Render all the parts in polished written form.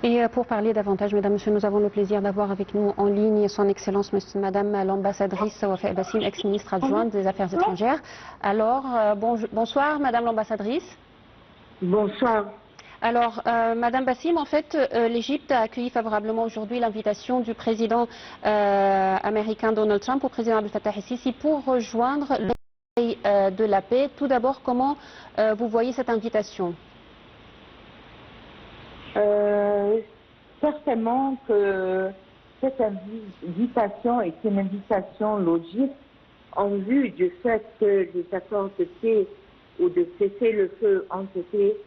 Et pour parler davantage, mesdames, messieurs, nous avons le plaisir d'avoir avec nous en ligne son Excellence, madame l'ambassadrice Wafa El-Bassim, ex-ministre adjointe des Affaires étrangères. Alors, bonsoir, madame l'ambassadrice. Bonsoir. Alors, madame Bassim, en fait, l'Égypte a accueilli favorablement aujourd'hui l'invitation du président américain Donald Trump au président Abdel Fattah el-Sisi pour rejoindre le Conseil de la paix. Tout d'abord, comment vous voyez cette invitation? Certainement que cette invitation est une invitation logique en vue du fait que les accords de paix ou de cessez-le-feu ont été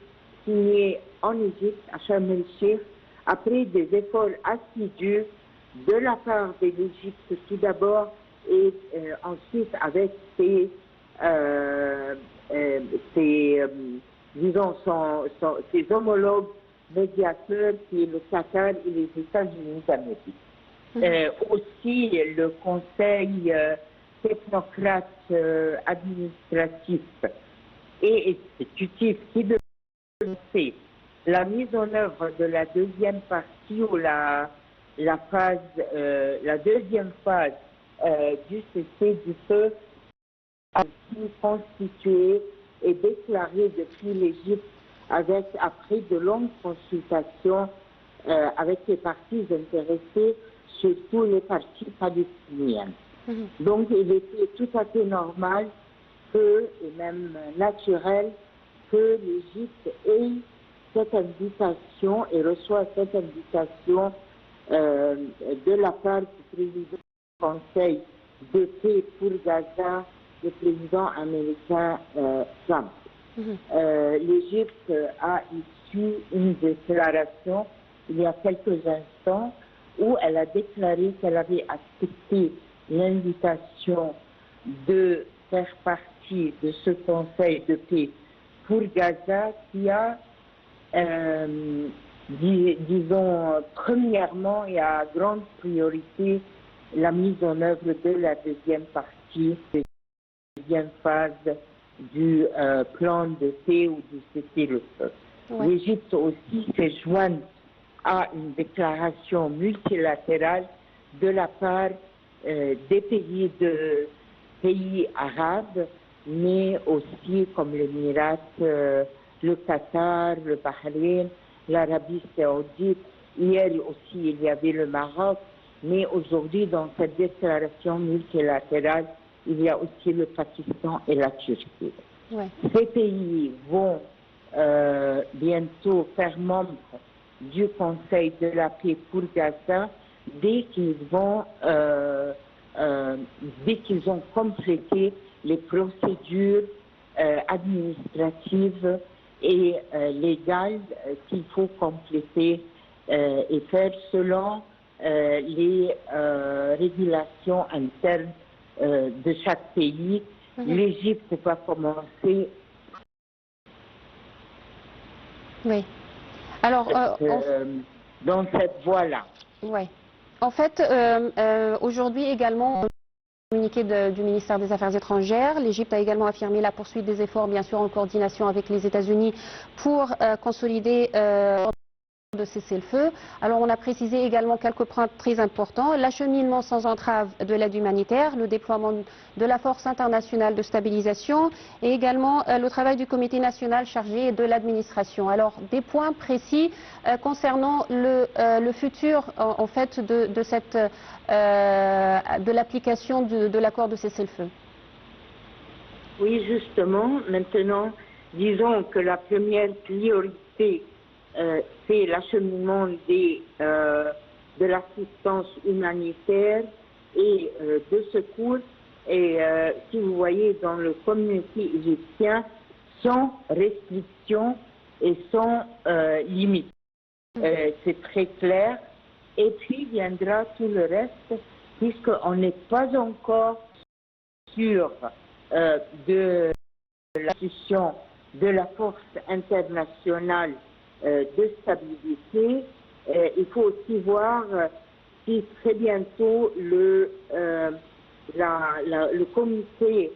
signés en Égypte, à Sharm el-Sheikh, après des efforts assidus de la part de l'Égypte tout d'abord et ensuite avec ses homologues médiateurs qui est le Qatar et les États-Unis d'Amérique. Aussi le Conseil technocrate administratif et exécutif qui devait lancer la mise en œuvre de la deuxième partie ou la deuxième phase du cessez-du-feu a été constituée et déclarée depuis l'Égypte après de longues consultations avec les parties intéressées, surtout les parties palestiniennes. Donc il était tout à fait normal et même naturel que l'Égypte ait cette invitation et reçoit cette invitation de la part du président du Conseil de paix pour Gaza, le président américain Trump. L'Égypte a issu une déclaration il y a quelques instants où elle a déclaré qu'elle avait accepté l'invitation de faire partie de ce Conseil de paix pour Gaza qui a, disons, premièrement et à grande priorité la mise en œuvre de la deuxième partie, de la deuxième phase du plan de paix ou du cessez-le-feu. L'Égypte aussi s'est jointe à une déclaration multilatérale de la part des pays arabes, mais aussi comme l'Émirat, le Qatar, le Bahreïn, l'Arabie saoudite. Hier aussi, il y avait le Maroc, mais aujourd'hui, dans cette déclaration multilatérale, il y a aussi le Pakistan et la Turquie. Ces pays vont bientôt faire membre du Conseil de la paix pour Gaza dès qu'ils ont complété les procédures administratives et légales qu'il faut compléter et faire selon les régulations internes de chaque pays. L'Égypte va commencer. Oui. Alors, dans cette voie-là. Oui. En fait, aujourd'hui également, communiqué du ministère des Affaires étrangères, l'Égypte a également affirmé la poursuite des efforts, bien sûr, en coordination avec les États-Unis pour consolider de cesser le feu. Alors on a précisé également quelques points très importants: l'acheminement sans entrave de l'aide humanitaire, le déploiement de la force internationale de stabilisation et également le travail du comité national chargé de l'administration. Alors des points précis concernant le futur en fait de l'application de l'accord de cessez-le-feu. Oui, justement, maintenant, disons que la première priorité c'est l'acheminement de l'assistance humanitaire et de secours. Et si vous voyez dans le communiqué égyptien, sans restriction et sans limite. C'est très clair. Et puis viendra tout le reste, puisqu'on n'est pas encore sûr de l'institution de la force internationale de stabilité. Il faut aussi voir si très bientôt le comité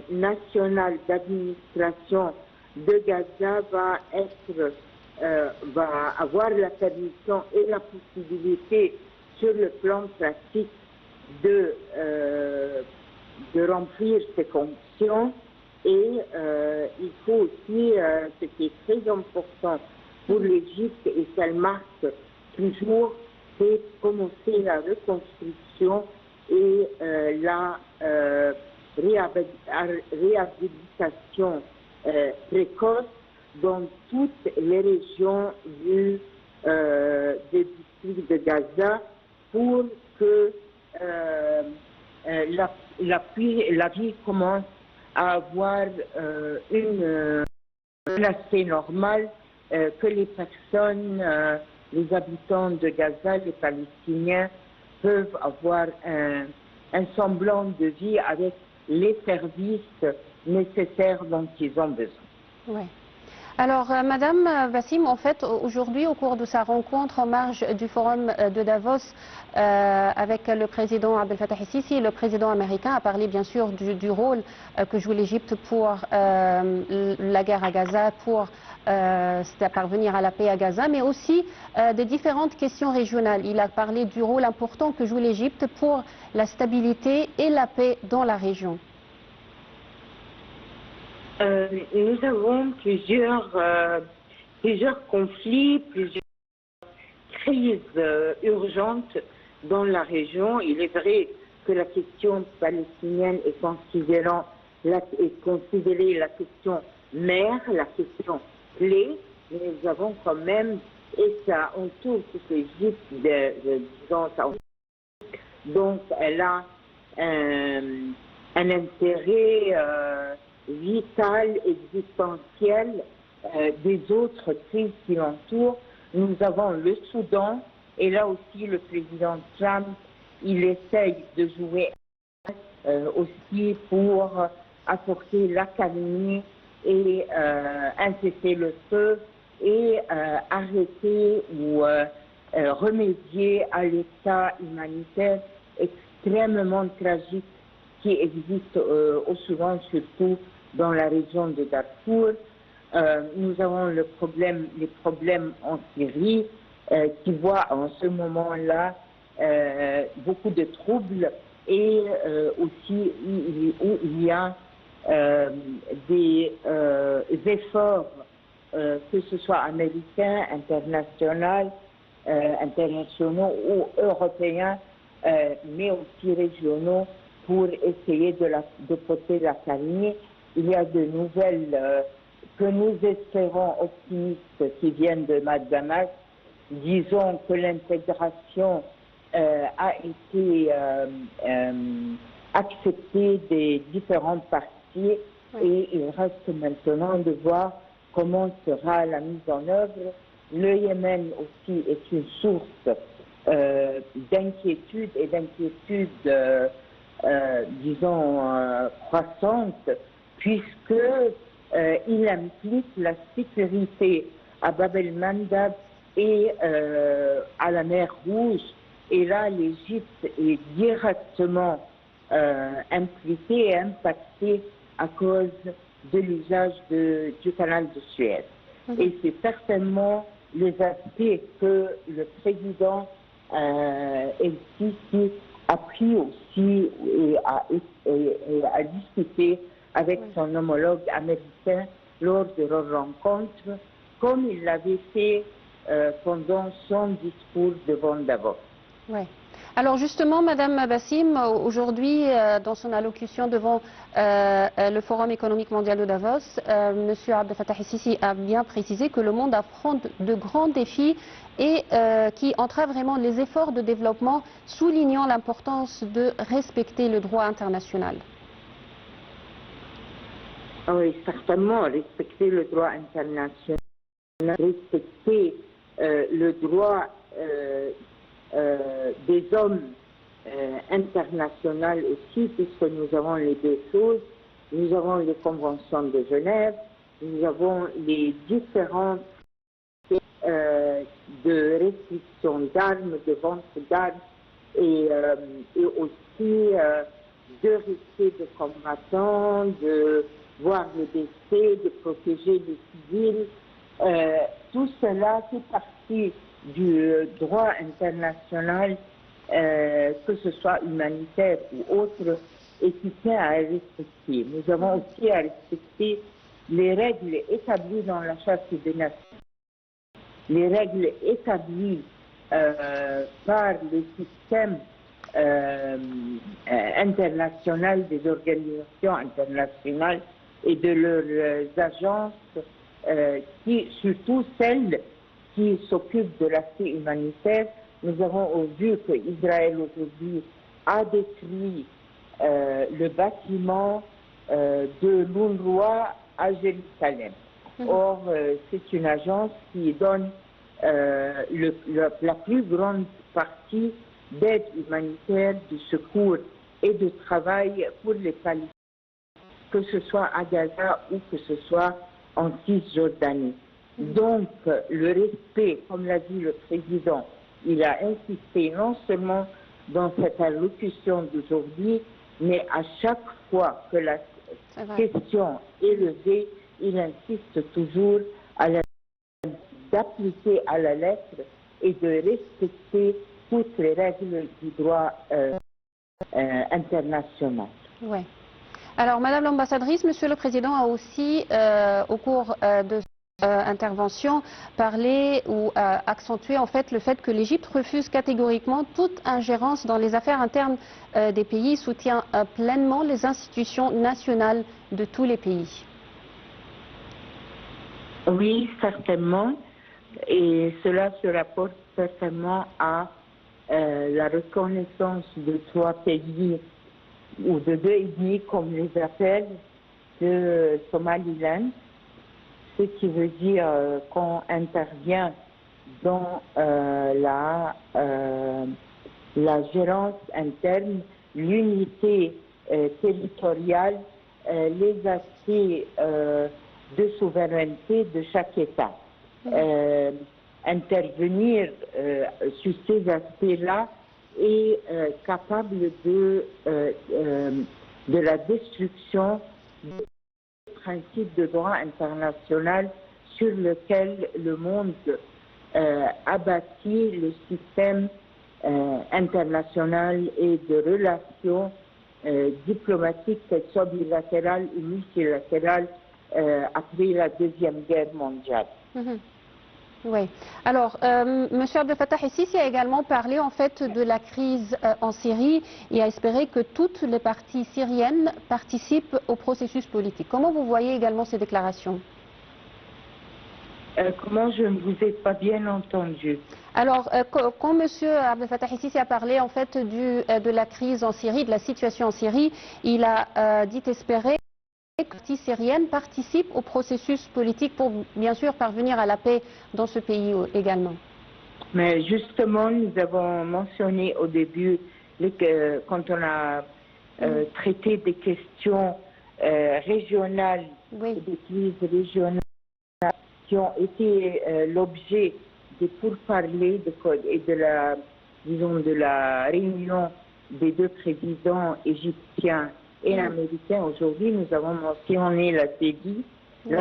national d'administration de Gaza va être va avoir la permission et la possibilité sur le plan pratique de remplir ses fonctions. Et il faut aussi, ce qui est très important pour l'Égypte et qu'elle marque toujours, c'est commencer la reconstruction et la réhabilitation précoce dans toutes les régions du district de Gaza pour que la vie commence à avoir un aspect normal, que les personnes, les habitants de Gaza, les Palestiniens, peuvent avoir un semblant de vie avec les services nécessaires dont ils ont besoin. Ouais. Alors, Madame Wassim, en fait, aujourd'hui, au cours de sa rencontre en marge du forum de Davos avec le président Abdel Fattah el-Sisi, le président américain a parlé bien sûr du rôle que joue l'Égypte pour la guerre à Gaza, pour parvenir à la paix à Gaza, mais aussi des différentes questions régionales. Il a parlé du rôle important que joue l'Égypte pour la stabilité et la paix dans la région. Nous avons plusieurs conflits, plusieurs crises urgentes dans la région. Il est vrai que la question palestinienne est considérée la question mère, la question clé, mais nous avons quand même, et ça entoure toute l'Égypte, disons, donc elle a un intérêt vital, existentiel des autres crises qui l'entourent. Nous avons le Soudan, et là aussi le président Trump, il essaye de jouer aussi pour apporter l'accalmie et un cessez-le-feu et arrêter ou remédier à l'état humanitaire extrêmement tragique qui existe au Soudan, surtout dans la région de Darfour. Nous avons les problèmes en Syrie qui voient en ce moment-là beaucoup de troubles et aussi où il y a des efforts, que ce soit américains, internationaux ou européens, mais aussi régionaux, pour essayer de porter la calmie. Il y a de nouvelles que nous espérons optimistes qui viennent de Damas. Disons que l'intégration a été acceptée des différentes parties et il reste maintenant de voir comment sera la mise en œuvre. Le Yémen aussi est une source d'inquiétude et d'inquiétude disons, croissante, puisque il implique la sécurité à Bab el-Mandab et à la mer Rouge. Et là, l'Égypte est directement impliquée et impactée à cause de l'usage du canal de Suez. Et c'est certainement les aspects que le président El-Sisi a pris aussi et a discuté avec son homologue américain lors de leur rencontre, comme il l'avait fait pendant son discours devant Davos. Ouais. Alors justement, Madame Wassim, aujourd'hui, dans son allocution devant le Forum économique mondial de Davos, M. Abdel Fattah el-Sisi a bien précisé que le monde affronte de grands défis et qui entravent vraiment les efforts de développement, soulignant l'importance de respecter le droit international. Oui, certainement, respecter le droit international, respecter le droit des hommes internationaux aussi, puisque nous avons les deux choses. Nous avons les conventions de Genève, nous avons les différentes de restriction d'armes, de vente d'armes et aussi de respect des combattants, de voir les décès, de protéger les civils. Tout cela fait partie du droit international, que ce soit humanitaire ou autre, et qui tient à respecter. Nous avons aussi à respecter les règles établies dans la Charte des Nations, les règles établies par le système international des organisations internationales et de leurs agences, surtout celles qui s'occupent de l'aspect humanitaire. Nous avons vu qu'Israël aujourd'hui a détruit le bâtiment de l'UNRWA à Jérusalem. Or, c'est une agence qui donne la plus grande partie d'aide humanitaire, de secours et de travail pour les Palestiniens, que ce soit à Gaza ou que ce soit en Cisjordanie. Donc, le respect, comme l'a dit le président, il a insisté non seulement dans cette allocution d'aujourd'hui, mais à chaque fois que la question est levée, il insiste toujours d'appliquer à la lettre et de respecter toutes les règles du droit international. Ouais. Alors, Madame l'ambassadrice, Monsieur le Président a aussi, au cours de intervention, parlé ou accentué en fait le fait que l'Égypte refuse catégoriquement toute ingérence dans les affaires internes des pays, soutient pleinement les institutions nationales de tous les pays. Oui, certainement, et cela se rapporte certainement à la reconnaissance de 3 pays ou de 2,5 comme les appelle de Somaliland, ce qui veut dire qu'on intervient dans la gérance interne, l'unité territoriale, les aspects de souveraineté de chaque État. Intervenir sur ces aspects-là est capable de la destruction du principe de droit international sur lequel le monde a bâti le système international et de relations diplomatiques, qu'elles soient bilatérales ou multilatérales, après la Deuxième Guerre mondiale. Oui. Alors, M. Abdel Fattah el-Sisi a également parlé en fait de la crise en Syrie et a espéré que toutes les parties syriennes participent au processus politique. Comment vous voyez également ces déclarations? Comment? Je ne vous ai pas bien entendu. Alors, quand M. Abdel Fattah el-Sisi a parlé en fait de la crise en Syrie, de la situation en Syrie, il a dit espérer que les parties syriennes participent au processus politique pour bien sûr parvenir à la paix dans ce pays également. Mais justement, nous avons mentionné au début, quand on a traité des questions régionales, des crises régionales qui ont été l'objet des pourparlers et de la réunion des 2 présidents égyptiens et américains. Aujourd'hui, nous avons mentionné la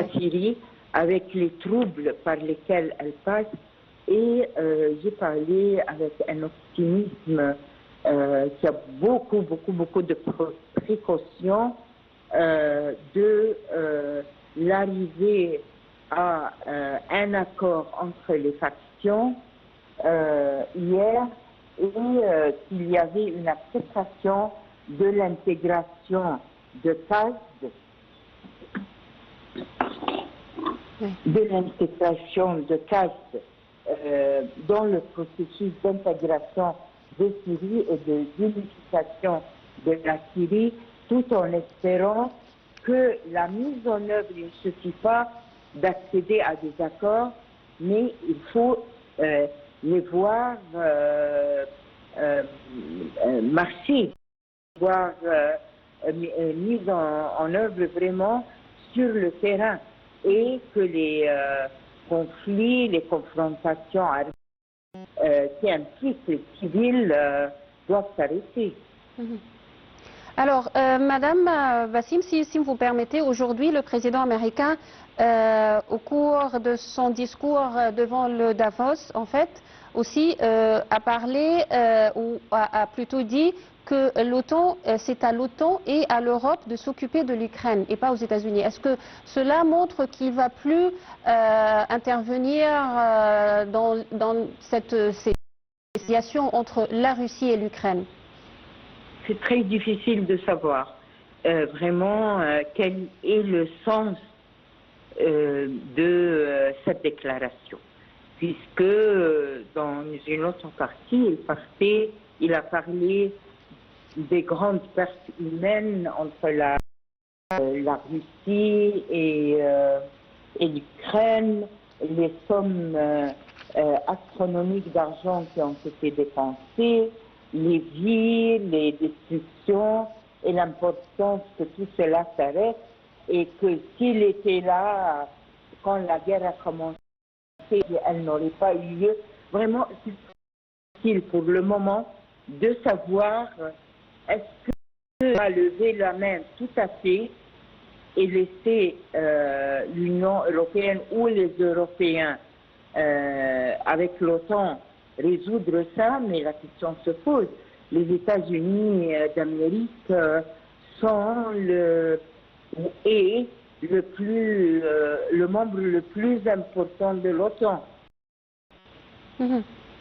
Syrie, avec les troubles par lesquels elle passe, et j'ai parlé avec un optimisme qui a beaucoup de précautions de l'arrivée à un accord entre les factions hier, et qu'il y avait une acceptation de l'intégration de Taz, dans le processus d'intégration de Syrie et de d'unification de la Syrie, tout en espérant que la mise en œuvre, il ne suffit pas d'accéder à des accords, mais il faut les voir marcher, voir mise en œuvre vraiment sur le terrain, et que les conflits, les confrontations qui impliquent les civils doivent s'arrêter. Alors, Madame Wassim, si vous permettez, aujourd'hui, le président américain au cours de son discours devant le Davos, en fait, aussi a parlé ou a plutôt dit que l'OTAN, c'est à l'OTAN et à l'Europe de s'occuper de l'Ukraine et pas aux États-Unis. Est-ce que cela montre qu'il ne va plus intervenir dans cette situation entre la Russie et l'Ukraine? C'est très difficile de savoir vraiment quel est le sens de cette déclaration, puisque dans une autre partie, il a parlé des grandes pertes humaines entre la Russie et l'Ukraine, les sommes astronomiques d'argent qui ont été dépensées, les vies, les destructions et l'importance que tout cela s'arrête, et que s'il était là quand la guerre a commencé, elle n'aurait pas eu lieu. Vraiment, c'est difficile pour le moment de savoir est-ce que va lever la main tout à fait et laisser l'Union européenne ou les Européens avec l'OTAN résoudre ça, mais la question se pose. Les États-Unis d'Amérique sont le membre le plus important de l'OTAN.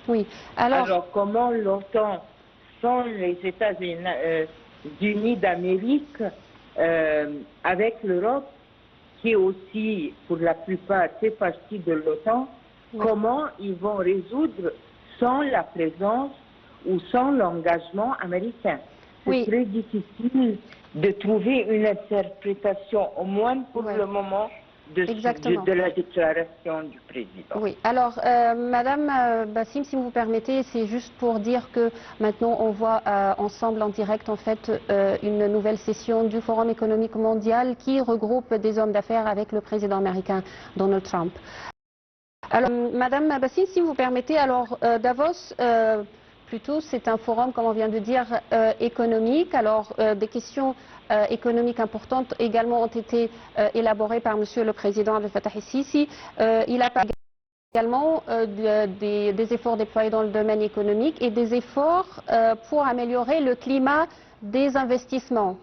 Oui. Alors comment l'OTAN sans les États-Unis d'Amérique avec l'Europe, qui est aussi pour la plupart fait partie de l'OTAN, comment ils vont résoudre sans la présence ou sans l'engagement américain? C'est très difficile de trouver une interprétation, au moins pour le moment, de la déclaration du président. Oui, alors Madame Bassim, si vous me permettez, c'est juste pour dire que maintenant on voit ensemble en direct en fait une nouvelle session du Forum économique mondial qui regroupe des hommes d'affaires avec le président américain Donald Trump. Alors Madame Bassim, si vous me permettez, alors Davos, plutôt c'est un forum, comme on vient de dire, économique. Alors des questions économiques importantes également ont été élaborées par Monsieur le Président Abdel Fattah el-Sisi. Il a parlé également des efforts déployés dans le domaine économique et des efforts pour améliorer le climat des investissements.